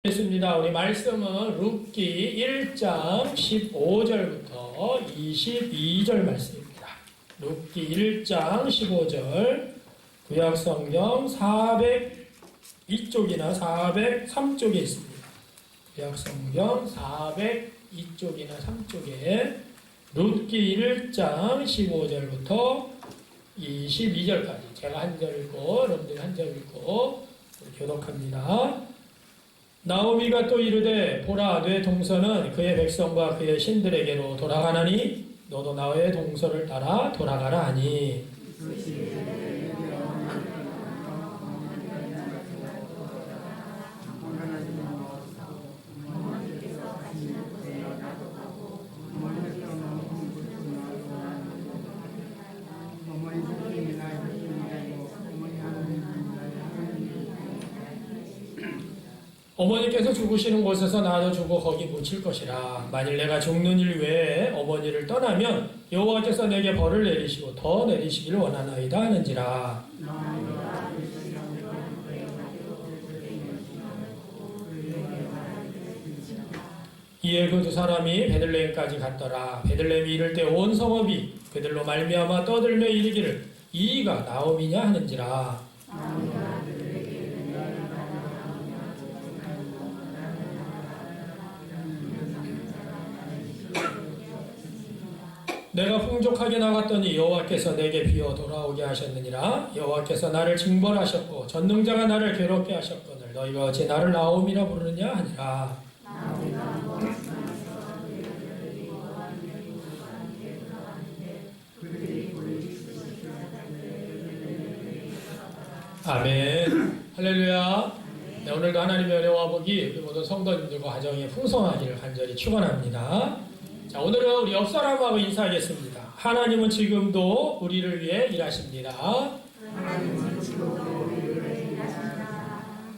있습니다. 우리 말씀은 룻기 1장 15절부터 22절 말씀입니다. 룻기 1장 15절 구약성경 402쪽이나 403쪽에 있습니다. 구약성경 402쪽이나 3쪽에 룻기 1장 15절부터 22절까지 제가 한 절 읽고 여러분들이 한 절 읽고 교독합니다. 나오미가 또 이르되 보라 내 동서는 그의 백성과 그의 신들에게로 돌아가나니 너도 나의 동서를 따라 돌아가라 하니 어머니께서 죽으시는 곳에서 나도 죽어 거기 묻힐 것이라. 만일 내가 죽는 일 외에 어머니를 떠나면 여호와께서 내게 벌을 내리시고 더 내리시기를 원하나이다 하는지라. 이에 그 두 사람이 베들레헴까지 갔더라. 베들레헴이 이를 때 온 성읍이 그들로 말미암아 떠들며 이르기를 이가 나오미냐 하는지라. 내가 풍족하게 나갔더니 여호와께서 내게 비어 돌아오게 하셨느니라. 여호와께서 나를 징벌하셨고 전능자가 나를 괴롭게 하셨거늘 너희가 어찌 나를 나오미라 부르느냐 하니라. 아멘. 할렐루야. 네, 오늘도 하나님의 은혜와 복이 우리 모든 성도님들과 가정에 풍성하기를 간절히 축원합니다. 자, 오늘은 우리 옆 사람하고 인사하겠습니다. 하나님은 지금도 우리를 위해 일하십니다.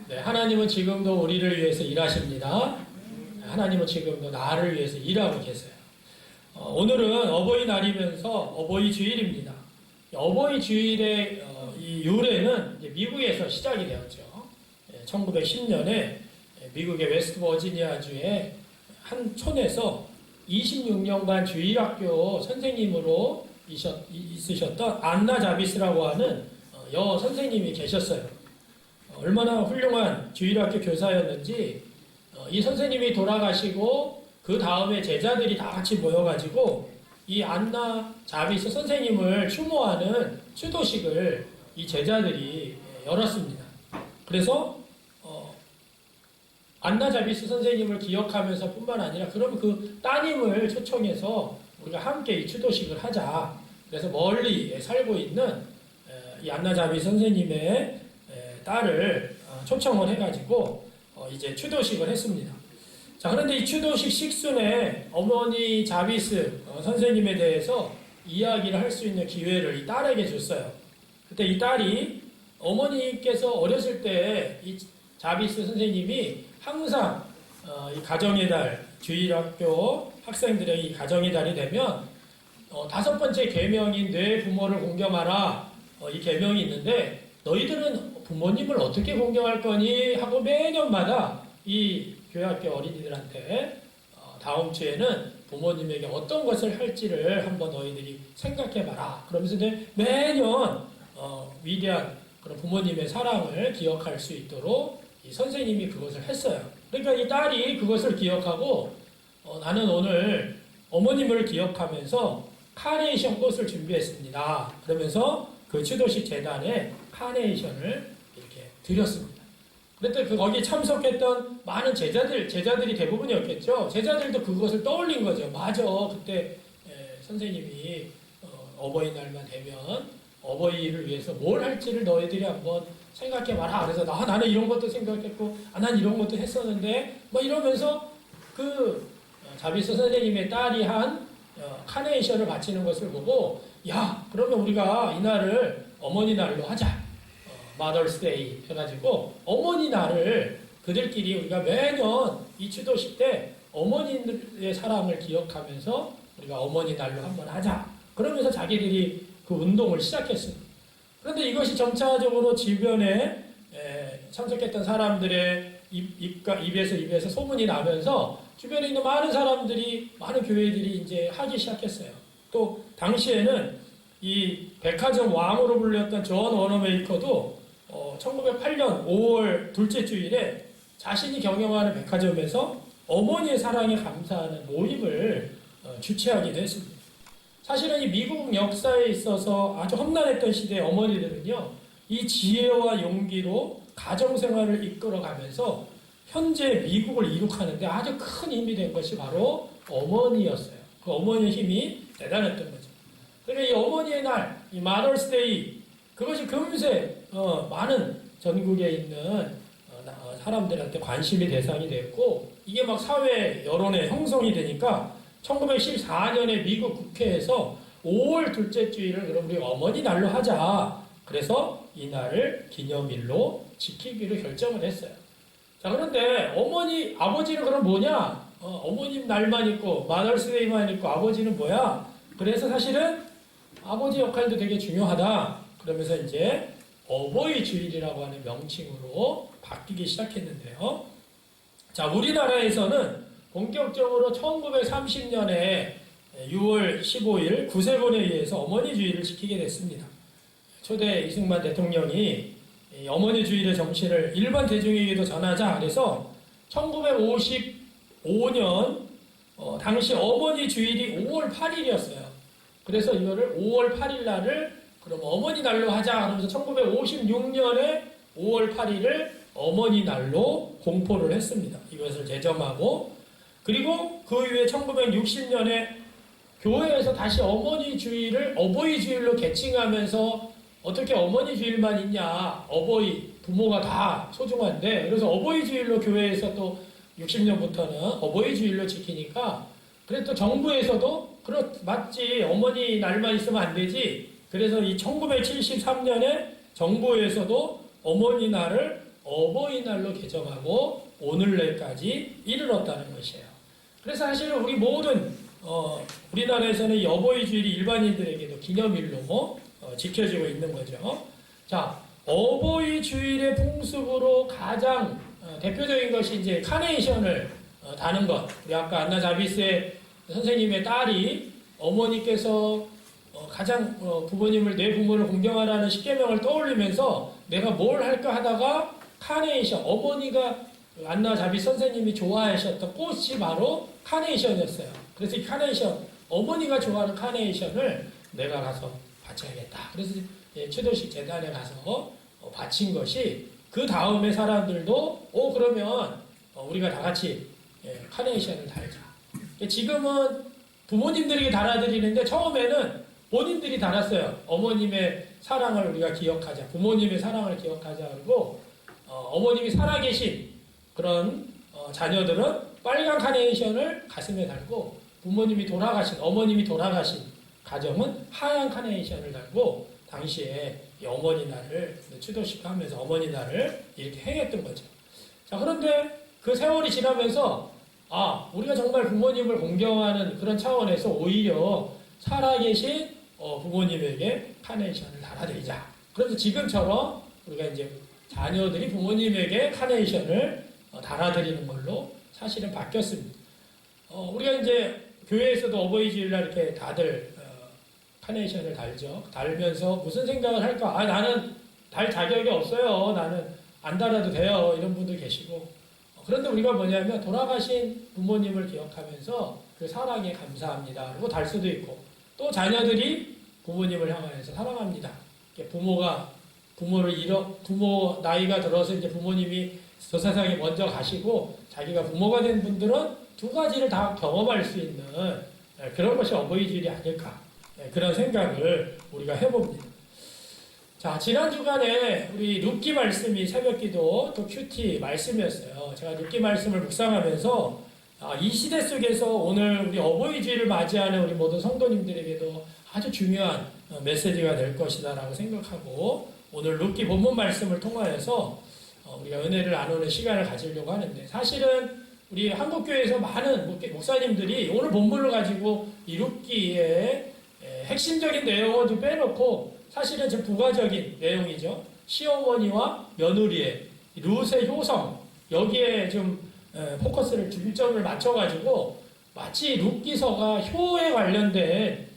네, 하나님은 지금도 우리를 위해서 일하십니다. 하나님은 지금도 나를 위해서 일하고 계세요. 오늘은 어버이날이면서 어버이 주일입니다. 어버이 주일의 이 유래는 이제 미국에서 시작이 되었죠. 1910년에 미국의 웨스트 버지니아주의 한 촌에서 26년간 주일학교 선생님으로 있으셨던 안나 자비스라고 하는 여 선생님이 계셨어요. 얼마나 훌륭한 주일학교 교사였는지 이 선생님이 돌아가시고 그 다음에 제자들이 다 같이 모여가지고 이 안나 자비스 선생님을 추모하는 추도식을 이 제자들이 열었습니다. 그래서 안나 자비스 선생님을 기억하면서 뿐만 아니라 그러면 그 따님을 초청해서 우리가 함께 이 추도식을 하자. 그래서 멀리 살고 있는 이 안나 자비스 선생님의 딸을 초청을 해가지고 이제 추도식을 했습니다. 자, 그런데 이 추도식 식순에 어머니 자비스 선생님에 대해서 이야기를 할 수 있는 기회를 이 딸에게 줬어요. 그때 이 딸이 어머니께서 어렸을 때 이 자비스 선생님이 항상 이 가정의 달, 주일학교 학생들의 이 가정의 달이 되면 5번째 계명인 내 부모를 공경하라 이 계명이 있는데 너희들은 부모님을 어떻게 공경할 거니 하고 매년마다 이 교회학교 어린이들한테 다음 주에는 부모님에게 어떤 것을 할지를 한번 너희들이 생각해봐라. 그러면서 이제 매년 위대한 그런 부모님의 사랑을 기억할 수 있도록 이 선생님이 그것을 했어요. 그러니까 이 딸이 그것을 기억하고 나는 오늘 어머님을 기억하면서 카네이션 꽃을 준비했습니다. 그러면서 그 추도식 재단에 카네이션을 이렇게 드렸습니다. 그랬더니 거기 참석했던 많은 제자들이 대부분이었겠죠. 제자들도 그것을 떠올린 거죠. 맞아. 그때 선생님이 어버이날만 되면 어버이를 위해서 뭘 할지를 너희들이 한번 생각해봐라. 그래서 나는 이런 것도 생각했고, 난 이런 것도 했었는데, 뭐 이러면서 그 자비스 선생님의 딸이 한 카네이션을 바치는 것을 보고, 야, 그러면 우리가 이날을 어머니 날로 하자. Mother's Day 해가지고 어머니 날을 그들끼리 우리가 매년 이 추도식 때 어머니들의 사랑을 기억하면서 우리가 어머니 날로 한번 하자. 그러면서 자기들이 그 운동을 시작했습니다. 그런데 이것이 점차적으로 주변에 참석했던 사람들의 입에서 소문이 나면서 주변에 있는 많은 사람들이, 많은 교회들이 이제 하기 시작했어요. 또 당시에는 이 백화점 왕으로 불렸던 존 워너메이커도 1908년 5월 둘째 주일에 자신이 경영하는 백화점에서 어머니의 사랑에 감사하는 모임을 주최하기도 했습니다. 사실은 이 미국 역사에 있어서 아주 험난했던 시대의 어머니들은요, 이 지혜와 용기로 가정생활을 이끌어가면서 현재 미국을 이룩하는데 아주 큰 힘이 된 것이 바로 어머니였어요. 그 어머니의 힘이 대단했던 거죠. 그러니까 이 어머니의 날, 이 Mother's Day, 그것이 금세 많은 전국에 있는 사람들한테 관심의 대상이 됐고, 이게 막 사회 여론의 형성이 되니까 1914년에 미국 국회에서 5월 둘째 주일을 그럼 우리 어머니 날로 하자. 그래서 이 날을 기념일로 지키기로 결정을 했어요. 자, 그런데 아버지는 그럼 뭐냐? 어머님 날만 있고, 마더스데이만 있고, 아버지는 뭐야? 그래서 사실은 아버지 역할도 되게 중요하다. 그러면서 이제 어버이 주일이라고 하는 명칭으로 바뀌기 시작했는데요. 자, 우리나라에서는 본격적으로 1930년에 6월 15일 구세군에 의해서 어머니 주일을 지키게 됐습니다. 초대 이승만 대통령이 어머니 주일의 정신을 일반 대중에게도 전하자. 그래서 1955년 당시 어머니 주일이 5월 8일이었어요. 그래서 이거를 5월 8일 날을 그럼 어머니 날로 하자. 그러면서 1956년에 5월 8일을 어머니 날로 공포를 했습니다. 이것을 제정하고, 그리고 그 이후에 1960년에 교회에서 다시 어머니 주일을 어버이 주일로 개칭하면서 어떻게 어머니 주일만 있냐. 부모가 다 소중한데. 그래서 어버이 주일로 교회에서 또 60년부터는 어버이 주일로 지키니까, 그래서 또 정부에서도 맞지. 어머니 날만 있으면 안 되지. 그래서 이 1973년에 정부에서도 어머니 날을 어버이날로 개정하고 오늘날까지 이르렀다는 것이에요. 그래서 사실은 우리 모든 우리나라에서는 이 어버이 주일이 일반인들에게도 기념일로 지켜지고 있는 거죠. 자, 어버이 주일의 풍습으로 가장 대표적인 것이 이제 카네이션을 다는 것. 우리 아까 안나 자비스의 선생님의 딸이 어머니께서 가장 내 부모를 공경하라는 십계명을 떠올리면서 내가 뭘 할까 하다가 카네이션, 어머니가 안나 자비 선생님이 좋아하셨던 꽃이 바로 카네이션이었어요. 그래서 이 카네이션, 어머니가 좋아하는 카네이션을 내가 가서 바쳐야겠다. 그래서 추도식 재단에 가서 바친 것이, 그 다음에 사람들도 그러면 우리가 다 같이 카네이션을 달자. 지금은 부모님들에게 달아드리는데 처음에는 본인들이 달았어요. 어머님의 사랑을 우리가 기억하자. 부모님의 사랑을 기억하자. 그리고 어머님이 살아계신 그런 자녀들은 빨간 카네이션을 가슴에 달고, 어머님이 돌아가신 가정은 하얀 카네이션을 달고, 당시에 이 어머니 날을 추도식 하면서 어머니 날을 이렇게 행했던 거죠. 자, 그런데 그 세월이 지나면서 우리가 정말 부모님을 공경하는 그런 차원에서 오히려 살아계신 부모님에게 카네이션을 달아드리자. 그래서 지금처럼 우리가 이제 자녀들이 부모님에게 카네이션을 달아드리는 걸로 사실은 바뀌었습니다. 우리가 이제 교회에서도 어버이 주일날 이렇게 다들 카네이션을 달죠. 달면서 무슨 생각을 할까? 나는 달 자격이 없어요. 나는 안 달아도 돼요. 이런 분도 계시고. 그런데 우리가 뭐냐면 돌아가신 부모님을 기억하면서 그 사랑에 감사합니다. 그리고 달 수도 있고, 또 자녀들이 부모님을 향하여서 사랑합니다. 부모 나이가 들어서 이제 부모님이 저 세상에 먼저 가시고 자기가 부모가 된 분들은 두 가지를 다 경험할 수 있는 그런 것이 어버이 주일이 아닐까, 그런 생각을 우리가 해봅니다. 자, 지난 주간에 우리 룻기 말씀이 새벽기도 또 큐티 말씀이었어요. 제가 룻기 말씀을 묵상하면서 이 시대 속에서 오늘 우리 어버이 주일을 맞이하는 우리 모든 성도님들에게도 아주 중요한 메시지가 될 것이다라고 생각하고, 오늘 룻기 본문 말씀을 통하여서 우리가 은혜를 나누는 시간을 가지려고 하는데, 사실은 우리 한국교회에서 많은 목사님들이 오늘 본문을 가지고 이 룻기의 핵심적인 내용을 좀 빼놓고, 사실은 좀 부가적인 내용이죠. 시어머니와 며느리의 룻의 효성, 여기에 좀 포커스를 중점을 맞춰가지고 마치 룻기서가 효에 관련된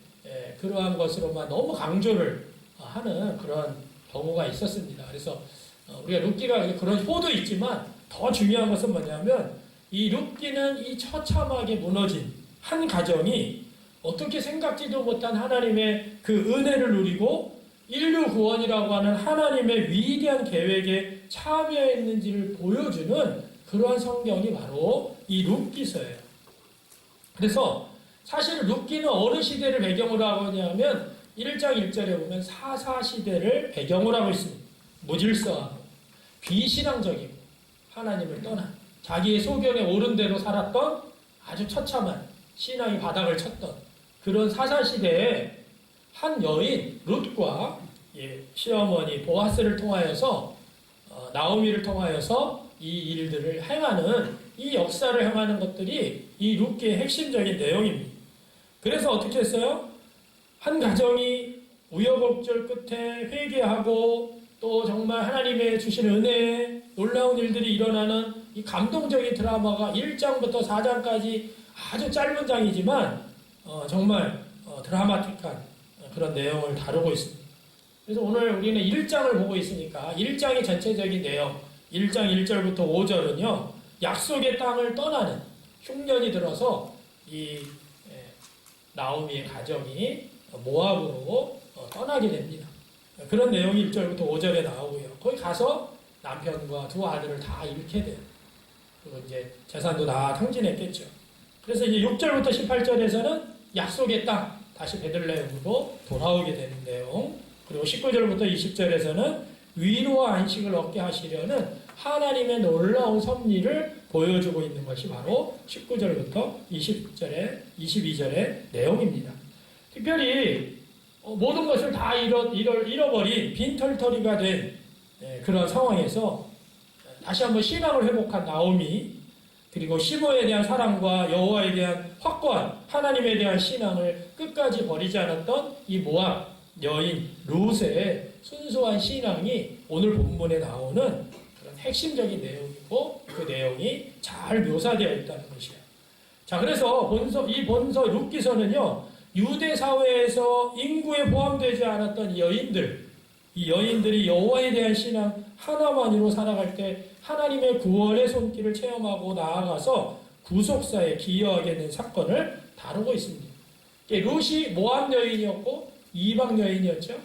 그러한 것으로만 너무 강조를 하는 그런 경우가 있었습니다. 그래서 우리가 룻기가 그런 효도 있지만 더 중요한 것은 뭐냐면 이 룻기는 이 처참하게 무너진 한 가정이 어떻게 생각지도 못한 하나님의 그 은혜를 누리고 인류 구원이라고 하는 하나님의 위대한 계획에 참여했는지를 보여주는 그러한 성경이 바로 이 룻기서예요. 그래서 사실 룻기는 어느 시대를 배경으로 하고 있냐면 1장 1절에 보면 사사시대를 배경으로 하고 있습니다. 무질서하고 비신앙적이고 하나님을 떠난 자기의 소견에 옳은 대로 살았던 아주 처참한 신앙이 바닥을 쳤던 그런 사사시대에 한 여인 룻과 시어머니 보아스를 통하여서 나오미를 통하여서 이 일들을 행하는 이 역사를 행하는 것들이 이 룻기의 핵심적인 내용입니다. 그래서 어떻게 했어요? 한 가정이 우여곡절 끝에 회개하고 또 정말 하나님의 주신 은혜에 놀라운 일들이 일어나는 이 감동적인 드라마가 1장부터 4장까지 아주 짧은 장이지만 정말 드라마틱한 그런 내용을 다루고 있습니다. 그래서 오늘 우리는 1장을 보고 있으니까 1장의 전체적인 내용 1장 1절부터 5절은요 약속의 땅을 떠나는 흉년이 들어서 이 나오미의 가정이 모압으로 떠나게 됩니다. 그런 내용이 1절부터 5절에 나오고요. 거기 가서 남편과 두 아들을 다 잃게 돼요. 그리고 이제 재산도 다 탕진했겠죠. 그래서 이제 6절부터 18절에서는 약속의 땅, 다시 베들레헴으로 돌아오게 되는 내용. 그리고 19절부터 20절에서는 위로와 안식을 얻게 하시려는 하나님의 놀라운 섭리를 보여주고 있는 것이 바로 19절부터 22절의 내용입니다. 특별히 모든 것을 다 잃어버린 빈털터리가 된 그런 상황에서 다시 한번 신앙을 회복한 나오미 그리고 시므에 대한 사랑과 여호와에 대한 확고한 하나님에 대한 신앙을 끝까지 버리지 않았던 이 모압 여인 룻의 순수한 신앙이 오늘 본문에 나오는 그런 핵심적인 내용이고 그 내용이 잘 묘사되어 있다는 것이에요. 자, 그래서 이 본서 룻기서는요 유대 사회에서 인구에 포함되지 않았던 이 여인들이 여호와에 대한 신앙 하나만으로 살아갈 때 하나님의 구원의 손길을 체험하고 나아가서 구속사에 기여하게 된 사건을 다루고 있습니다. 룻이 모압 여인이었고 이방 여인이었죠.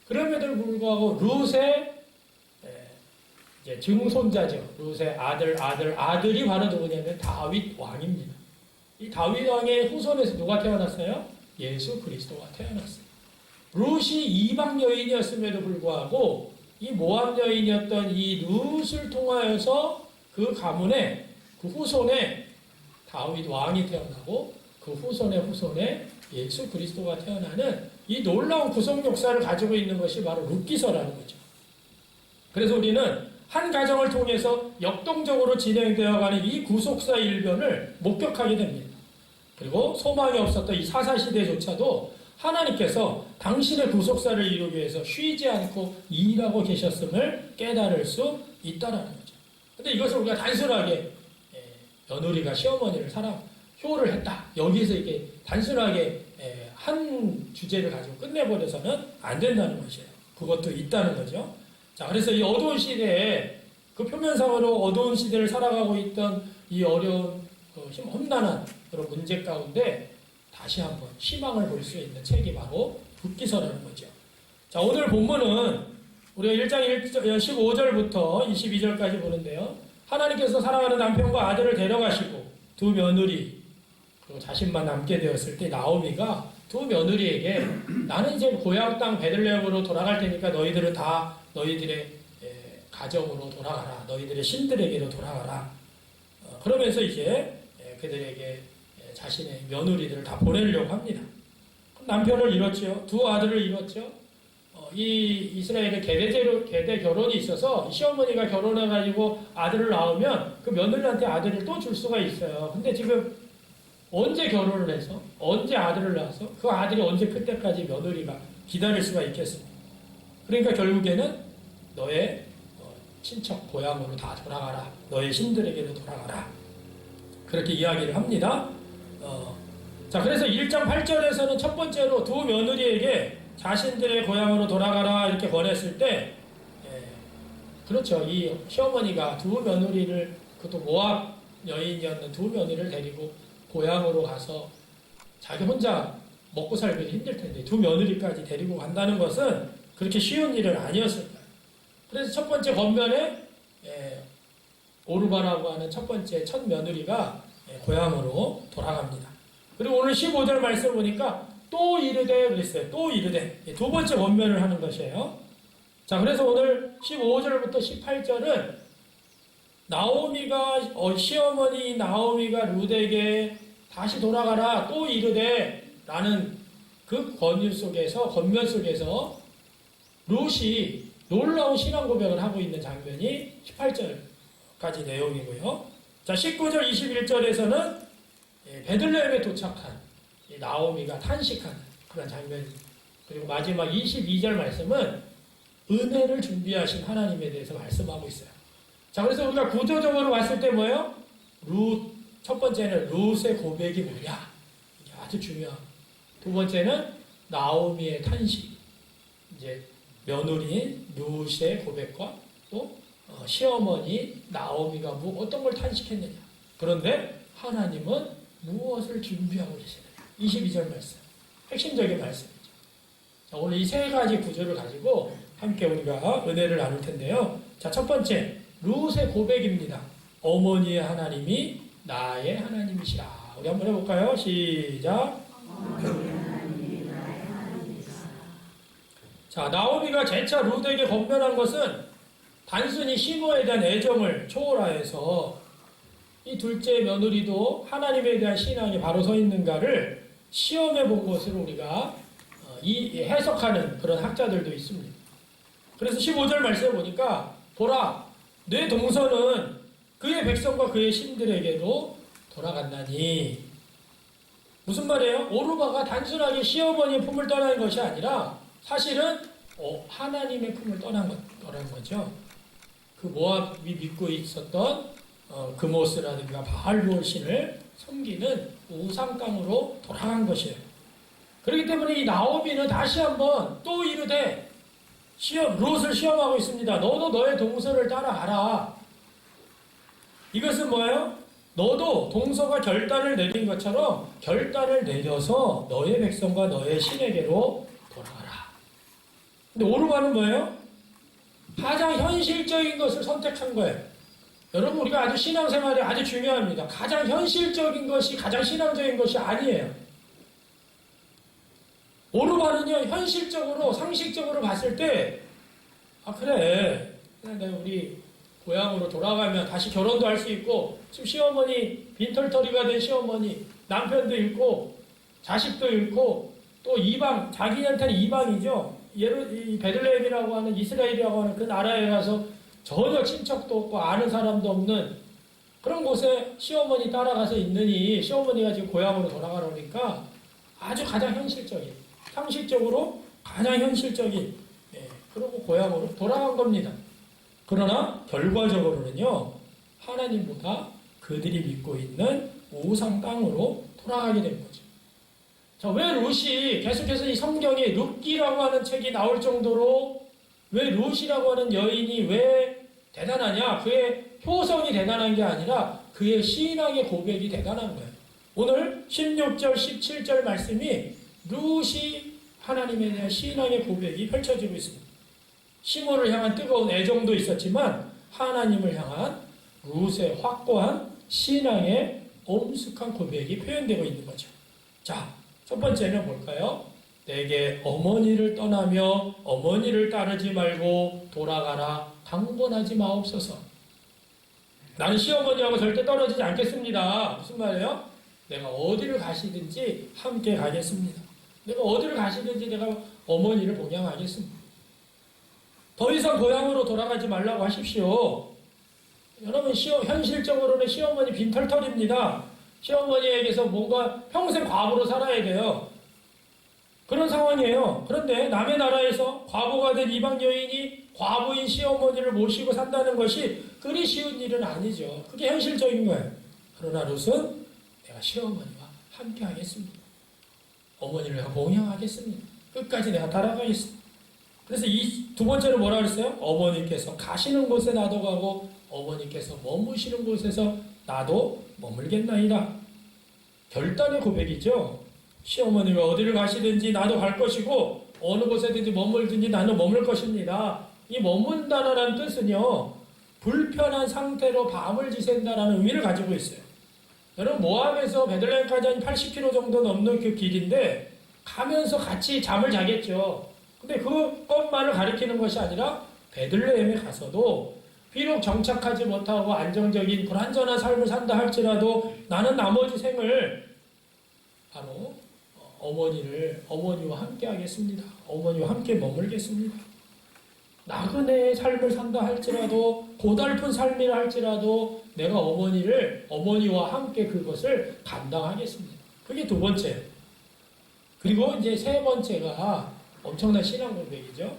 그럼에도 불구하고 룻의 이제 증손자죠. 룻의 아들이 바로 누구냐면 다윗 왕입니다. 이 다윗 왕의 후손에서 누가 태어났어요? 예수 그리스도가 태어났어요. 룻이 이방 여인이었음에도 불구하고 이 모압 여인이었던 이 룻을 통하여서 그 가문에 그 후손에 다윗 왕이 태어나고 그 후손에 예수 그리스도가 태어나는 이 놀라운 구속 역사를 가지고 있는 것이 바로 룻기서라는 거죠. 그래서 우리는 한 가정을 통해서 역동적으로 진행되어가는 이 구속사 일변을 목격하게 됩니다. 그리고 소망이 없었던 이 사사시대조차도 하나님께서 당신의 구속사를 이루기 위해서 쉬지 않고 일하고 계셨음을 깨달을 수 있다라는 거죠. 근데 이것을 우리가 단순하게 며느리가 시어머니를 효를 했다. 여기서 이게 단순하게 한 주제를 가지고 끝내버려서는 안 된다는 것이에요. 그것도 있다는 거죠. 자, 그래서 이 어두운 시대에 그 표면상으로 어두운 시대를 살아가고 있던 이 어려운 험난한 그런 문제 가운데 다시 한번 희망을 볼 수 있는 책이 바로 룻기서라는 거죠. 자, 오늘 본문은 우리가 1장 15절부터 22절까지 보는데요. 하나님께서 사랑하는 남편과 아들을 데려가시고 두 며느리 그리고 자신만 남게 되었을 때 나오미가 두 며느리에게 나는 이제 고향 땅 베들레헴으로 돌아갈 테니까 너희들은 다 너희들의 가정으로 돌아가라. 너희들의 신들에게로 돌아가라. 그러면서 이제 그들에게 자신의 며느리들을 다 보내려고 합니다. 남편을 잃었죠. 두 아들을 잃었죠. 이 이스라엘의 계대 결혼이 있어서 시어머니가 결혼해가지고 아들을 낳으면 그 며느리한테 아들을 또 줄 수가 있어요. 근데 지금 언제 결혼을 해서 언제 아들을 낳아서 그 아들이 언제 클 때까지 며느리가 기다릴 수가 있겠습니까? 그러니까 결국에는 너의 친척 고향으로 다 돌아가라. 너의 신들에게로 돌아가라. 그렇게 이야기를 합니다. 자, 그래서 1장 8절에서는 첫 번째로 두 며느리에게 자신들의 고향으로 돌아가라 이렇게 권했을 때, 그렇죠. 이 시어머니가 두 며느리를, 그것도 모압 여인이었는 두 며느리를 데리고 고향으로 가서 자기 혼자 먹고 살기 힘들 텐데 두 며느리까지 데리고 간다는 것은 그렇게 쉬운 일은 아니었을 거예요. 그래서 첫 번째 권면에 오르바라고 하는 첫 번째 첫 며느리가 고향으로 돌아갑니다. 그리고 오늘 15절 말씀 보니까 또 이르되 그랬어요. 또 이르되. 두 번째 권면을 하는 것이에요. 자, 그래서 오늘 15절부터 18절은 나오미가, 시어머니 나오미가 룻에게 다시 돌아가라, 또 이르되 라는 그 권유 속에서, 권면 속에서 룻이 놀라운 신앙 고백을 하고 있는 장면이 18절까지 내용이고요. 자, 19절, 21절에서는 베들레헴에 도착한 나오미가 탄식하는 그런 장면입니다. 그리고 마지막 22절 말씀은 은혜를 준비하신 하나님에 대해서 말씀하고 있어요. 자, 그래서 우리가 구조적으로 봤을 때 뭐예요? 룻, 첫 번째는 룻의 고백이 뭐냐? 이게 아주 중요합니다. 두 번째는 나오미의 탄식. 이제 며느리인 룻의 고백과 또 시어머니 나오미가 어떤 걸 탄식했느냐. 그런데 하나님은 무엇을 준비하고 계시느냐. 22절 말씀. 핵심적인 말씀이죠. 자, 오늘 이 세 가지 구조를 가지고 함께 우리가 은혜를 나눌 텐데요. 자, 첫 번째, 룻의 고백입니다. 어머니의 하나님이 나의 하나님이시라. 우리 한번 해볼까요? 시작. 자, 나오미가 재차 룻에게 권면한 것은 단순히 시므에 대한 애정을 초월하여서 이 둘째 며느리도 하나님에 대한 신앙이 바로 서 있는가를 시험해 본 것을 우리가 해석하는 그런 학자들도 있습니다. 그래서 15절 말씀을 보니까 보라, 내 동서는 그의 백성과 그의 신들에게로 돌아갔나니. 무슨 말이에요? 오르바가 단순하게 시어머니의 품을 떠난 것이 아니라 사실은 하나님의 품을 떠난 거죠. 그 모압이 믿고 있었던 그모스라든가 바알볼 신을 섬기는 우상 땅으로 돌아간 것이에요. 그렇기 때문에 이 나오미는 다시 한번 또 이르되 룻을 시험하고 있습니다. 너도 너의 동서를 따라가라. 이것은 뭐예요? 너도 동서가 결단을 내린 것처럼 결단을 내려서 너의 백성과 너의 신에게로 돌아가라. 근데 오르바는 뭐예요? 가장 현실적인 것을 선택한 거예요. 여러분, 우리가 아주 신앙생활이 아주 중요합니다. 가장 현실적인 것이 가장 신앙적인 것이 아니에요. 오르바는요, 현실적으로, 상식적으로 봤을 때, 그래. 내가 우리 고향으로 돌아가면 다시 결혼도 할 수 있고, 지금 시어머니, 빈털터리가 된 시어머니, 남편도 잃고, 자식도 잃고, 또 이방, 자기한테는 이방이죠. 이 베들레헴이라고 하는 이스라엘이라고 하는 그 나라에 가서 전혀 친척도 없고 아는 사람도 없는 그런 곳에 시어머니 따라가서 있느니 시어머니가 지금 고향으로 돌아가려니까 아주 가장 현실적인, 상식적으로 가장 현실적인, 그러고 고향으로 돌아간 겁니다. 그러나 결과적으로는요, 하나님보다 그들이 믿고 있는 우상 땅으로 돌아가게 된 거죠. 자, 왜 룻이 계속해서 이 성경에 룻기라고 하는 책이 나올 정도로 왜 룻이라고 하는 여인이 왜 대단하냐? 그의 효성이 대단한 게 아니라 그의 신앙의 고백이 대단한 거예요. 오늘 16절, 17절 말씀이 룻이 하나님에 대한 신앙의 고백이 펼쳐지고 있습니다. 시므를 향한 뜨거운 애정도 있었지만 하나님을 향한 룻의 확고한 신앙의 엄숙한 고백이 표현되고 있는 거죠. 자, 첫 번째는 뭘까요? 내게 어머니를 떠나며 어머니를 따르지 말고 돌아가라. 강권하지 마옵소서. 나는 시어머니하고 절대 떨어지지 않겠습니다. 무슨 말이에요? 내가 어디를 가시든지 함께 가겠습니다. 내가 어디를 가시든지 내가 어머니를 봉양하겠습니다. 더 이상 고향으로 돌아가지 말라고 하십시오. 여러분, 현실적으로는 시어머니 빈털털입니다. 시어머니에게서 뭔가 평생 과부로 살아야 돼요. 그런 상황이에요. 그런데 남의 나라에서 과부가 된 이방 여인이 과부인 시어머니를 모시고 산다는 것이 그리 쉬운 일은 아니죠. 그게 현실적인 거예요. 그러나 룻은 내가 시어머니와 함께 하겠습니다. 어머니를 내가 봉양하겠습니다. 끝까지 내가 따라가겠습니다. 그래서 이 두 번째로 뭐라 그랬어요? 어머니께서 가시는 곳에 나도 가고 어머니께서 머무시는 곳에서 나도 머물겠나이다. 결단의 고백이죠. 시어머니가 어디를 가시든지 나도 갈 것이고 어느 곳에든지 머물든지 나는 머물 것입니다. 이 머문다라는 뜻은요, 불편한 상태로 밤을 지샌다라는 의미를 가지고 있어요. 여러분, 모압에서 베들레헴까지 한 80km 정도 넘는 그 길인데 가면서 같이 잠을 자겠죠. 근데 그것만을 가리키는 것이 아니라 베들레헴에 가서도 비록 정착하지 못하고 안정적인 불안전한 삶을 산다 할지라도 나는 나머지 생을 바로 어머니와 함께 하겠습니다. 어머니와 함께 머물겠습니다. 나그네의 삶을 산다 할지라도 고달픈 삶이라 할지라도 내가 어머니와 함께 그것을 감당하겠습니다. 그게 두 번째. 그리고 이제 세 번째가 엄청난 신앙 고백이죠.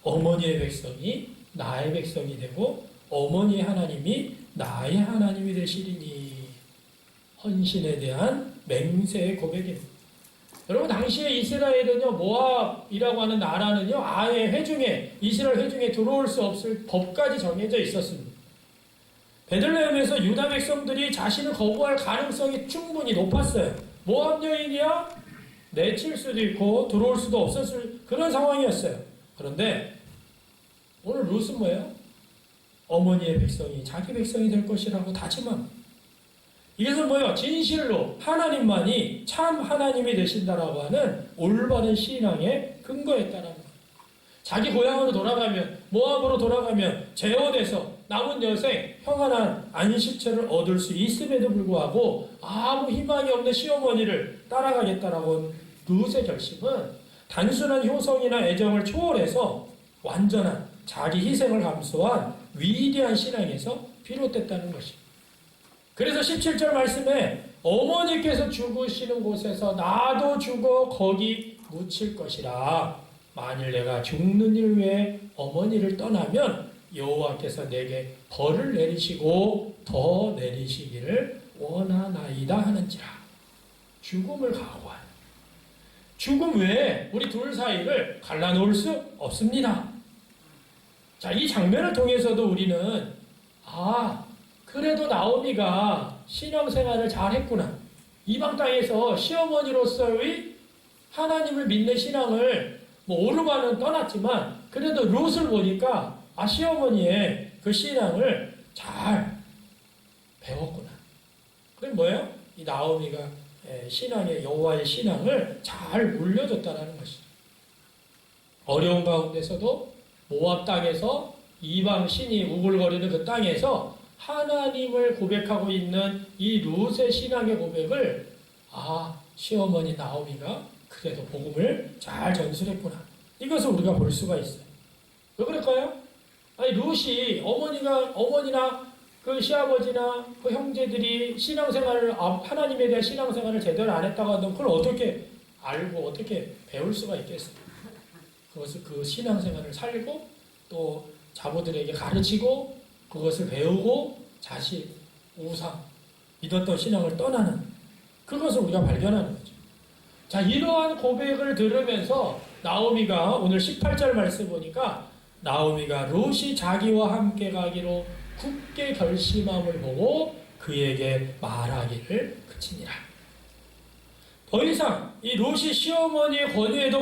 어머니의 백성이 나의 백성이 되고 어머니의 하나님이 나의 하나님이 되시리니. 헌신에 대한 맹세의 고백입니다. 여러분, 당시에 이스라엘은요, 모압이라고 하는 나라는요, 아예 이스라엘 회중에 들어올 수 없을 법까지 정해져 있었습니다. 베들레헴에서 유다 백성들이 자신을 거부할 가능성이 충분히 높았어요. 모압 여인이야 내칠 수도 있고 들어올 수도 없었을 그런 상황이었어요. 그런데 오늘 룻은 뭐예요? 어머니의 백성이 자기 백성이 될 것이라고 다짐합니다. 이것은 뭐예요? 진실로 하나님만이 참 하나님이 되신다라고 하는 올바른 신앙의 근거였다라는 거예요. 자기 고향으로 돌아가면, 모압으로 돌아가면 제어돼서 남은 여생 평안한 안식처를 얻을 수 있음에도 불구하고 아무 희망이 없는 시어머니를 따라가겠다라고 하는 룻의 결심은 단순한 효성이나 애정을 초월해서 완전한 자기 희생을 감수한 위대한 신앙에서 비롯됐다는 것입니다. 그래서 17절 말씀에 어머니께서 죽으시는 곳에서 나도 죽어 거기 묻힐 것이라. 만일 내가 죽는 일 외에 어머니를 떠나면 여호와께서 내게 벌을 내리시고 더 내리시기를 원하나이다 하는지라. 죽음을 각오한 죽음 외에 우리 둘 사이를 갈라놓을 수 없습니다. 자, 이 장면을 통해서도 우리는 그래도 나오미가 신앙생활을 잘했구나. 이방 땅에서 시어머니로서의 하나님을 믿는 신앙을 오르반은 떠났지만 그래도 룻을 보니까 시어머니의 그 신앙을 잘 배웠구나. 그게 뭐예요? 이 나오미가 여호와의 신앙을 잘 물려줬다라는 것이죠. 어려운 가운데서도 모압 땅에서 이방 신이 우글거리는 그 땅에서 하나님을 고백하고 있는 이 룻의 신앙의 고백을 시어머니 나오미가 그래도 복음을 잘 전술했구나. 이것을 우리가 볼 수가 있어요. 왜 그럴까요? 룻이 어머니나 그 시아버지나 그 형제들이 하나님에 대한 신앙생활을 제대로 안 했다고 하면 그걸 어떻게 알고 어떻게 배울 수가 있겠어요? 그것을 그 신앙생활을 살고 또 자모들에게 가르치고 그것을 배우고 자신, 우상, 믿었던 신앙을 떠나는 그것을 우리가 발견하는 거죠. 자, 이러한 고백을 들으면서 나오미가 오늘 18절 말씀 보니까 나오미가 룻이 자기와 함께 가기로 굳게 결심함을 보고 그에게 말하기를 그치니라. 더 이상 이 룻이 시어머니의 권유에도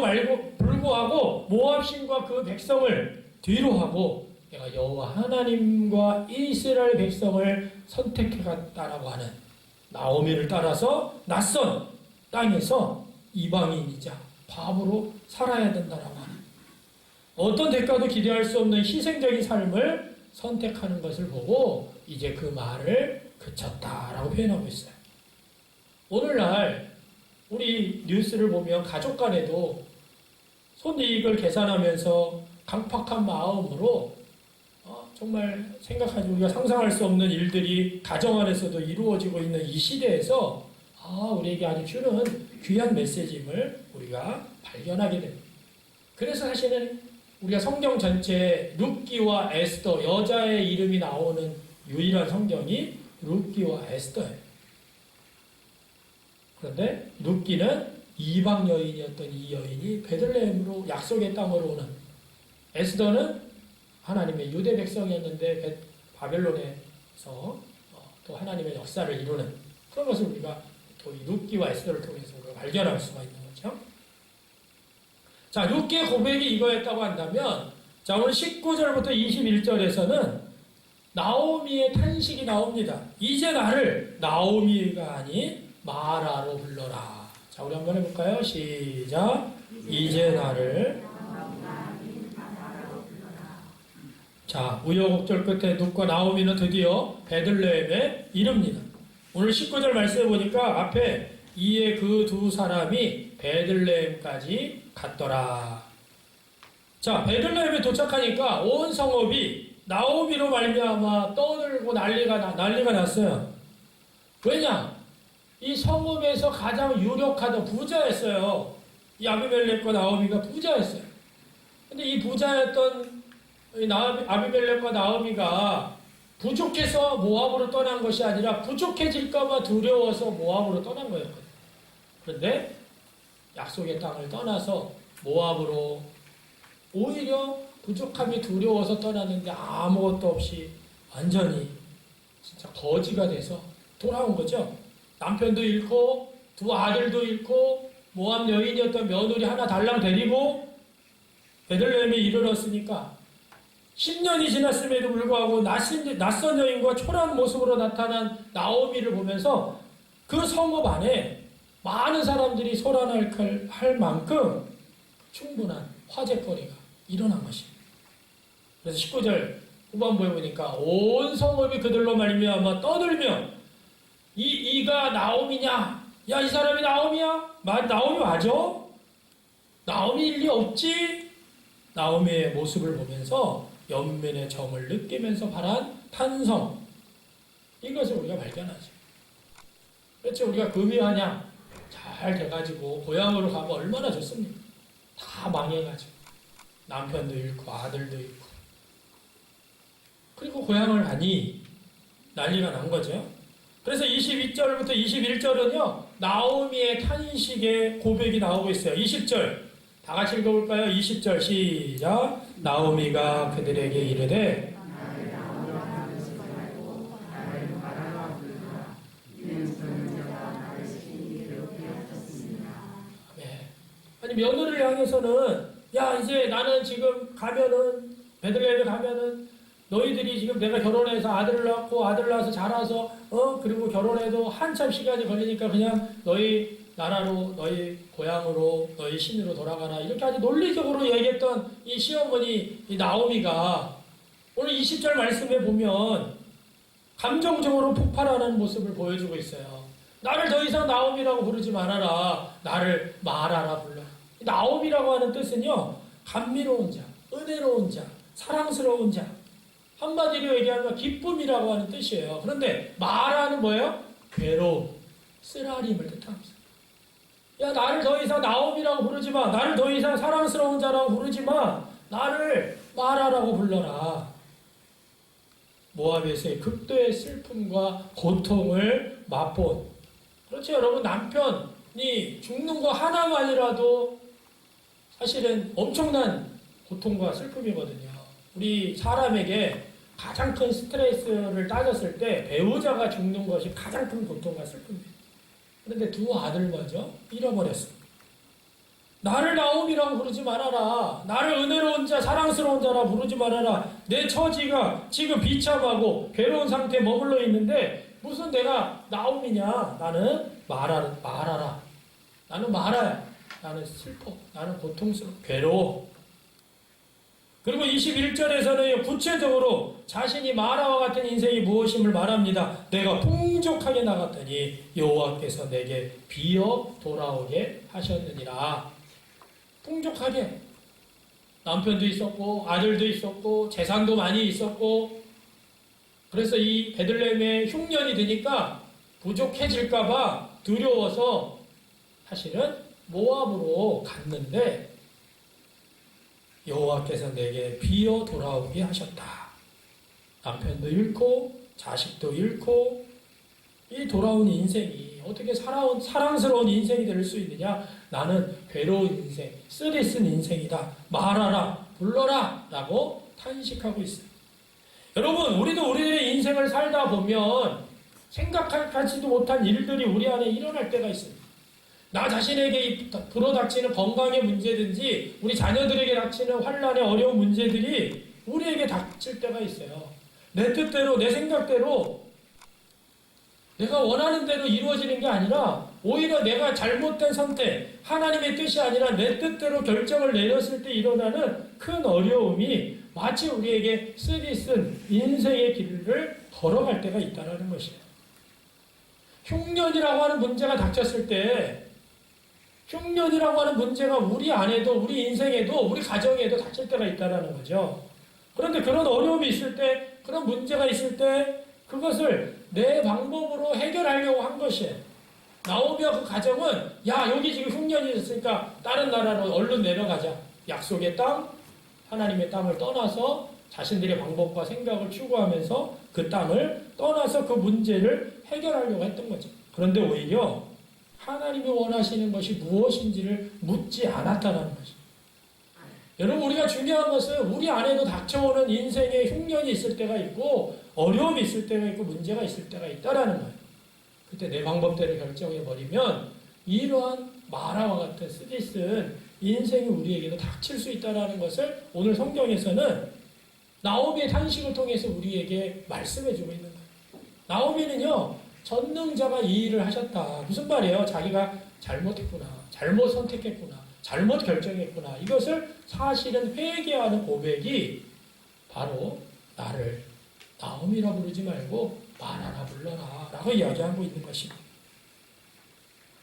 불구하고 모압신과 그 백성을 뒤로 하고 내가 여호와 하나님과 이스라엘 백성을 선택해갔다라고 하는 나오미를 따라서 낯선 땅에서 이방인이자 바보로 살아야 된다라고 하는 어떤 대가도 기대할 수 없는 희생적인 삶을 선택하는 것을 보고 이제 그 말을 그쳤다라고 표현하고 있어요. 오늘날 우리 뉴스를 보면 가족 간에도 손이익을 계산하면서 강팍한 마음으로 정말 생각하지 우리가 상상할 수 없는 일들이 가정 안에서도 이루어지고 있는 이 시대에서 우리에게 아주 주는 귀한 메시지임을 우리가 발견하게 됩니다. 그래서 사실은 우리가 성경 전체에 룻기와 에스더, 여자의 이름이 나오는 유일한 성경이 룻기와 에스더예요. 그런데 룻기는 이방 여인이었던 이 여인이 베들레헴으로 약속의 땅으로 오는, 에스더는 하나님의 유대 백성이었는데 바벨론에서 또 하나님의 역사를 이루는 그런 것을 우리가 또 이 룻기와 에스더를 통해서 우리가 발견할 수가 있는 거죠. 자, 룻기의 고백이 이거였다고 한다면, 자, 오늘 19절부터 21절에서는 나오미의 탄식이 나옵니다. 이제 나를 나오미가 아닌 마라로 불러라. 자, 우리 한번 해볼까요? 시작. 이제 나를. 자, 우여곡절 끝에 룻과 나오미는 드디어 베들레헴에 이릅니다. 오늘 19절 말씀해 보니까 앞에 이에 그 두 사람이 베들레헴까지 갔더라. 자, 베들레헴에 도착하니까 온 성읍이 나오미로 말미암아 떠들고 난리가 났어요. 왜냐? 이 성읍에서 가장 유력하던 부자였어요. 이 아비멜렉과 나오미가 부자였어요. 근데 이 부자였던 아비멜렉과 나오미가 부족해서 모압으로 떠난 것이 아니라 부족해질까봐 두려워서 모압으로 떠난 거였거든요. 그런데 약속의 땅을 떠나서 모압으로 오히려 부족함이 두려워서 떠났는데 아무것도 없이 완전히 진짜 거지가 돼서 돌아온 거죠. 남편도 잃고 두 아들도 잃고 모압 여인이었던 며느리 하나 달랑 데리고 베들레헴에 이르렀으니까 10년이 지났음에도 불구하고 낯선 여인과 초라한 모습으로 나타난 나오미를 보면서 그 성읍 안에 많은 사람들이 소란할 만큼 충분한 화제거리가 일어난 것입니다. 그래서 19절 후반부에 보니까 온 성읍이 그들로 말미암아 떠들며 이가 나오미냐? 야, 이 사람이 나오미야? 나오미 맞아? 나오미일 리 없지? 나오미의 모습을 보면서 연민의 정을 느끼면서 바란 탄성, 이것을 우리가 발견하죠. 그렇죠. 우리가 금이하냐 잘 돼가지고 고향으로 가면 얼마나 좋습니까? 다 망해가지고 남편도 잃고 아들도 잃고 그리고 고향을 가니 난리가 난 거죠. 그래서 22절부터 21절은요 나오미의 탄식의 고백이 나오고 있어요. 20절 다 같이 읽어볼까요? 20절 시작. 나오미가 그들에게 이르되 아니 며느리를 향해서는 야 이제 나는 지금 가면은 베들레헴에 가면은 너희들이 지금 내가 결혼해서 아들을 낳고 아들 낳아서 자라서 그리고 결혼해도 한참 시간이 걸리니까 그냥 너희 나라로 너희 고향으로 너희 신으로 돌아가라 이렇게 아주 논리적으로 얘기했던 이 시어머니 이 나오미가 오늘 20절 말씀에 보면 감정적으로 폭발하는 모습을 보여주고 있어요. 나를 더 이상 나오미라고 부르지 말아라. 나를 마라라 불러라. 나오미라고 하는 뜻은요 감미로운 자, 은혜로운 자, 사랑스러운 자, 한마디로 얘기하면 기쁨이라고 하는 뜻이에요. 그런데 마라는 뭐예요? 괴로움, 쓰라림을 뜻합니다. 야, 나를 더 이상 나오미라고 부르지 마. 나를 더 이상 사랑스러운 자라고 부르지 마. 나를 마라라고 불러라. 모압에서의 극도의 슬픔과 고통을 맛본. 그렇죠, 여러분. 남편이 죽는 거 하나만이라도 사실은 엄청난 고통과 슬픔이거든요. 우리 사람에게 가장 큰 스트레스를 따졌을 때 배우자가 죽는 것이 가장 큰 고통과 슬픔이에요. 그런데 두 아들마저 잃어버렸습니다. 나를 나오미라고 부르지 말아라. 나를 은혜로운 자, 사랑스러운 자라 부르지 말아라. 내 처지가 지금 비참하고 괴로운 상태에 머물러 있는데 무슨 내가 나오미냐. 나는 말하라. 나는 말아야. 나는 슬퍼. 나는 고통스러워. 괴로워. 그리고 21절에서는 구체적으로 자신이 마라와 같은 인생이 무엇임을 말합니다. 내가 풍족하게 나갔더니 여호와께서 내게 비어 돌아오게 하셨느니라. 풍족하게. 남편도 있었고 아들도 있었고 재산도 많이 있었고 그래서 이 베들레헴에 흉년이 드니까 부족해질까봐 두려워서 사실은 모압으로 갔는데 여호와께서 내게 비어 돌아오게 하셨다. 남편도 잃고 자식도 잃고 이 돌아온 인생이 어떻게 사랑스러운 인생이 될 수 있느냐? 나는 괴로운 인생, 쓰디쓴 인생이다. 말하라, 불러라 라고 탄식하고 있어요. 여러분, 우리도 우리의 인생을 살다 보면 생각하지도 못한 일들이 우리 안에 일어날 때가 있습니다. 나 자신에게 불어닥치는 건강의 문제든지 우리 자녀들에게 닥치는 환난의 어려운 문제들이 우리에게 닥칠 때가 있어요. 내 뜻대로, 내 생각대로 내가 원하는 대로 이루어지는 게 아니라 오히려 내가 잘못된 선택, 하나님의 뜻이 아니라 내 뜻대로 결정을 내렸을 때 일어나는 큰 어려움이 마치 우리에게 쓰디쓴 인생의 길을 걸어갈 때가 있다는 것이에요. 흉년이라고 하는 문제가 닥쳤을 때 흉년이라고 하는 문제가 우리 안에도, 우리 인생에도, 우리 가정에도 닥칠 때가 있다는 거죠. 그런데 그런 어려움이 있을 때, 그런 문제가 있을 때 그것을 내 방법으로 해결하려고 한 것이에요. 나오미와 그 가정은 야, 여기 지금 흉년이 있으니까 다른 나라로 얼른 내려가자. 약속의 땅, 하나님의 땅을 떠나서 자신들의 방법과 생각을 추구하면서 그 땅을 떠나서 그 문제를 해결하려고 했던 거죠. 그런데 오히려 하나님이 원하시는 것이 무엇인지를 묻지 않았다는 것이죠. 여러분, 우리가 중요한 것은 우리 안에도 닥쳐오는 인생의 흉년이 있을 때가 있고 어려움이 있을 때가 있고 문제가 있을 때가 있다라는 거예요. 그때 내 방법대로 결정해버리면 이러한 마라와 같은 쓰디쓴 인생이 우리에게도 닥칠 수 있다는 것을 오늘 성경에서는 나오미의 탄식을 통해서 우리에게 말씀해주고 있는 거예요. 나오미는요, 전능자가 이 일을 하셨다. 무슨 말이에요? 자기가 잘못했구나, 잘못 선택했구나, 잘못 결정했구나. 이것을 사실은 회개하는 고백이 바로 나를 나오미라 부르지 말고 마라라 불러라 라고 이야기하고 있는 것입니다.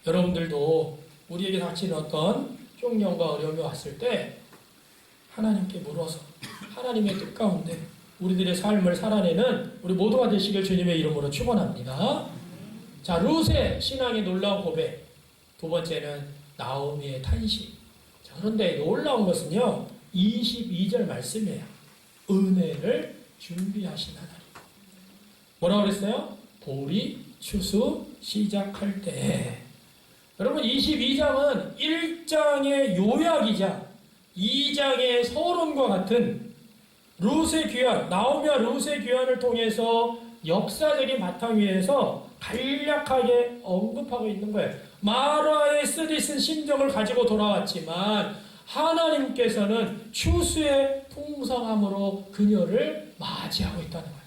여러분들도 우리에게 닥치는 어떤 흉년과 어려움이 왔을 때 하나님께 물어서 하나님의 뜻 가운데 우리들의 삶을 살아내는 우리 모두가 되시길 주님의 이름으로 축원합니다. 자, 룻의 신앙의 놀라운 고백. 두 번째는 나오미의 탄식. 자, 그런데 놀라운 것은요, 22절 말씀이에요. 은혜를 준비하신 하나님. 뭐라고 그랬어요? 보리 추수 시작할 때. 여러분, 22장은 1장의 요약이자 2장의 서론과 같은 룻의 귀환, 나오미와 룻의 귀환을 통해서 역사적인 바탕 위에서 간략하게 언급하고 있는 거예요. 마라의 쓰디쓴 심정을 가지고 돌아왔지만 하나님께서는 추수의 풍성함으로 그녀를 맞이하고 있다는 거예요.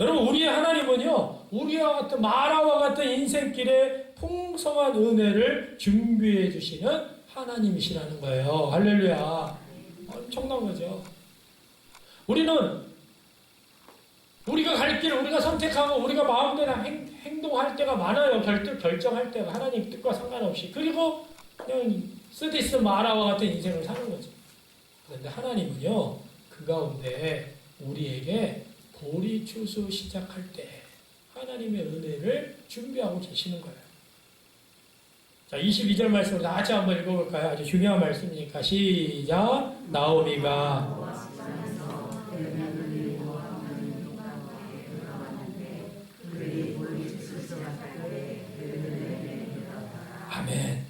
여러분, 우리의 하나님은요, 우리와 같은 마라와 같은 인생길에 풍성한 은혜를 준비해 주시는 하나님이시라는 거예요. 할렐루야. 엄청난 거죠. 우리가 갈 길, 우리가 선택하고 우리가 마음대로 행동할 때가 많아요. 결정할 때가 하나님 뜻과 상관없이. 그리고 그냥 쓰디쓴 마라와 같은 인생을 사는 거죠. 그런데 하나님은요, 그 가운데 우리에게 보리 추수 시작할 때 하나님의 은혜를 준비하고 계시는 거예요. 자, 22절 말씀으로 다 같이 한번 읽어볼까요? 아주 중요한 말씀이니까 시작. 나오미가 아멘.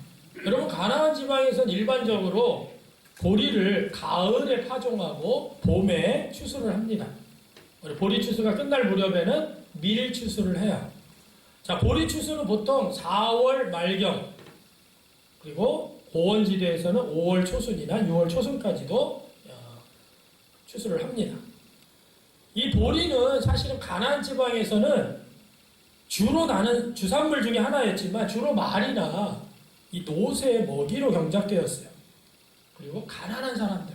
여러분, 가나안 지방에서는 일반적으로 보리를 가을에 파종하고 봄에 추수를 합니다. 보리 추수가 끝날 무렵에는 밀 추수를 해요. 자, 보리 추수는 보통 4월 말경, 그리고 고원지대에서는 5월 초순이나 6월 초순까지도 추수를 합니다. 이 보리는 사실은 가나안 지방에서는 주로 나는 주산물 중에 하나였지만 주로 말이나 이 노새의 먹이로 경작되었어요. 그리고 가난한 사람들,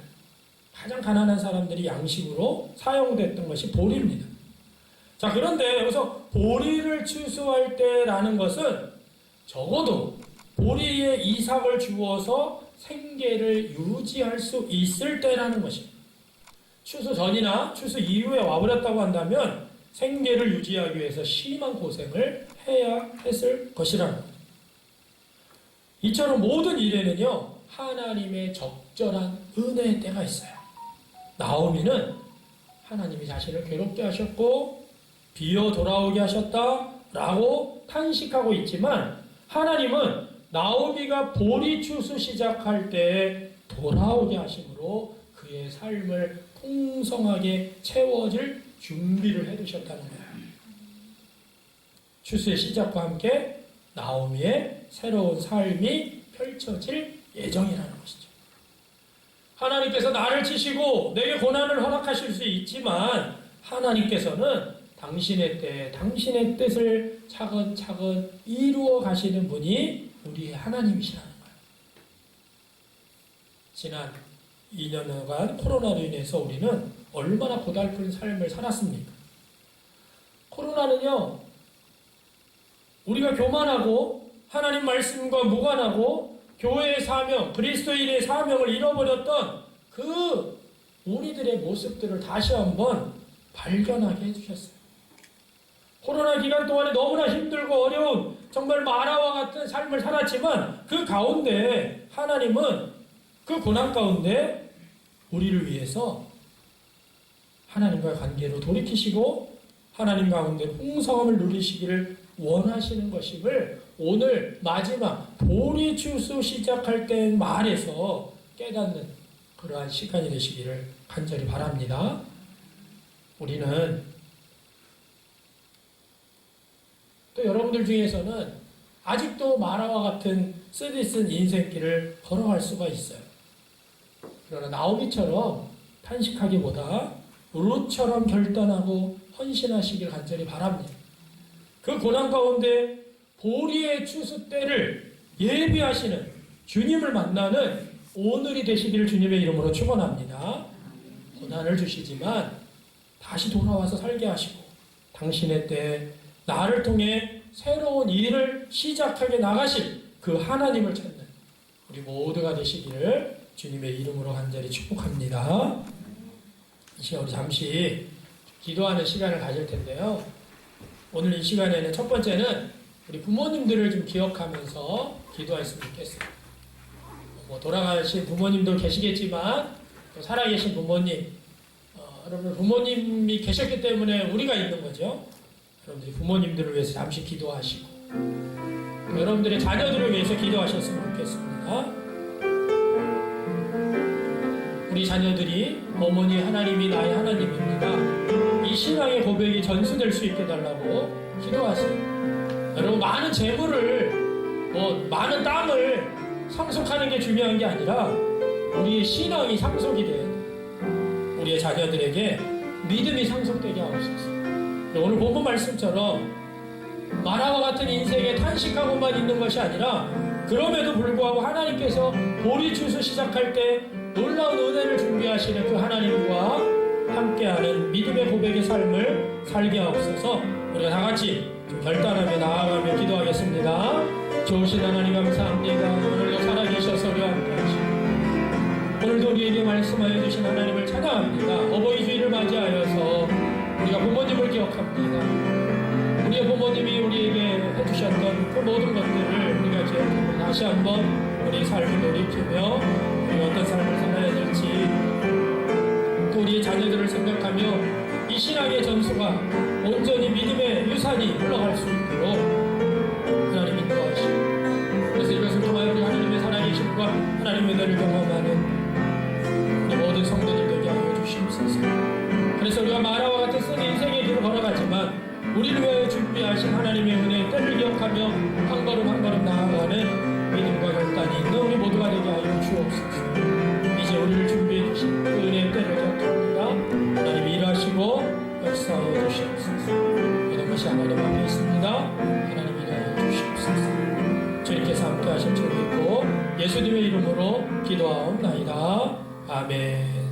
가장 가난한 사람들이 양식으로 사용됐던 것이 보리입니다. 자, 그런데 여기서 보리를 추수할 때라는 것은 적어도 보리에 이삭을 주어서 생계를 유지할 수 있을 때라는 것입니다. 추수 전이나 추수 이후에 와버렸다고 한다면 생계를 유지하기 위해서 심한 고생을 해야 했을 것이라는 거예요. 이처럼 모든 일에는요, 하나님의 적절한 은혜의 때가 있어요. 나오미는 하나님이 자신을 괴롭게 하셨고 비어 돌아오게 하셨다라고 탄식하고 있지만, 하나님은 나오미가 보리추수 시작할 때 돌아오게 하심으로 그의 삶을 풍성하게 채워질 준비를 해두셨다는 거예요. 추수의 시작과 함께 나오미의 새로운 삶이 펼쳐질 예정이라는 것이죠. 하나님께서 나를 치시고 내게 고난을 허락하실 수 있지만, 하나님께서는 당신의 때, 당신의 뜻을 차근차근 이루어 가시는 분이 우리의 하나님이시라는 거예요. 지난 2년간 코로나로 인해서 우리는 얼마나 고달픈 삶을 살았습니까? 코로나는요, 우리가 교만하고 하나님 말씀과 무관하고 교회의 사명, 그리스도인의 사명을 잃어버렸던 그 우리들의 모습들을 다시 한번 발견하게 해주셨어요. 코로나 기간 동안에 너무나 힘들고 어려운 정말 마라와 같은 삶을 살았지만, 그 가운데 하나님은 그 고난 가운데 우리를 위해서 하나님과의 관계로 돌이키시고 하나님 가운데 풍성함을 누리시기를 원하시는 것임을 오늘 마지막 보리추수 시작할 때 말에서 깨닫는 그러한 시간이 되시기를 간절히 바랍니다. 우리는 또 여러분들 중에서는 아직도 마라와 같은 쓰디쓴 인생길을 걸어갈 수가 있어요. 그러나 나오미처럼 탄식하기보다 룻처럼 결단하고 헌신하시길 간절히 바랍니다. 그 고난 가운데 보리의 추수 때를 예비하시는 주님을 만나는 오늘이 되시기를 주님의 이름으로 축원합니다. 고난을 주시지만 다시 돌아와서 살게 하시고 당신의 때 나를 통해 새로운 일을 시작하게 나가실 그 하나님을 찾는 우리 모두가 되시기를 주님의 이름으로 간절히 축복합니다. 이 시간 우리 잠시 기도하는 시간을 가질 텐데요. 오늘 이 시간에는 첫 번째는 우리 부모님들을 좀 기억하면서 기도했으면 좋겠어요. 돌아가신 부모님도 계시겠지만 또 살아계신 부모님, 여러분 부모님이 계셨기 때문에 우리가 있는 거죠. 여러분들이 부모님들을 위해서 잠시 기도하시고 여러분들의 자녀들을 위해서 기도하셨으면 좋겠습니다. 우리 자녀들이 어머니 하나님이 나의 하나님입니다. 이 신앙의 고백이 전수될 수 있게 달라고 기도하세요. 여러분 많은 재물을 많은 땅을 상속하는 게 중요한 게 아니라 우리의 신앙이 상속이 돼야 돼요. 우리의 자녀들에게 믿음이 상속되게 하옵소서. 오늘 본문 말씀처럼 마라와 같은 인생에 탄식하고만 있는 것이 아니라 그럼에도 불구하고 하나님께서 보리추수 시작할 때 놀라운 은혜를 준비하시는 그 하나님과 함께하는 믿음의 고백의 삶을 살게 하옵소서. 우리가 다 같이 결단하며 나아가며 기도하겠습니다. 좋으신 하나님 감사합니다. 오늘도 살아계셔서 우리와 함께하시고 오늘도 우리에게 말씀하여 주신 하나님을 찬양합니다. 어버이 주일을 맞이하여서 우리가 부모님을 기억합니다. 우리의 부모님이 우리에게 해주셨던 그 모든 것들을 우리가 기억하고 다시 한번 우리의 삶을 돌이키며 우리가 어떤 삶을 살아야 될지 또 우리의 자녀들을 생각하며 이 신앙의 전수가 온전히 믿음의 유산이 흘러갈 수 있도록 하나님 인도하시고 그래서 이것을 통하여 우리 하나님의 살아계심과 하나님의 은혜를 경험하는 우리 모든 성도들 되게 하여 주시옵소서. 그래서 우리가 마라와 같은 쓴 인생의 길을 걸어가지만 우리를 위하여 준비하신 하나님의 은혜의 때를 기억하며 한 걸음 한 걸음 나아가는 믿음과 결단이 있는 우리 모두가 되게 하여 주옵소서. 이제 우리를 준비해 주신 그 은혜의 때를 기억합니다. 하나님 일하시고 역사하여 주시옵소서. 모든 것이 하나님 앞에 있습니다. 하나님 일하여 주시옵소서. 주님께서 함께 하실 줄 믿고 예수님의 이름으로 기도하옵나이다. 아멘.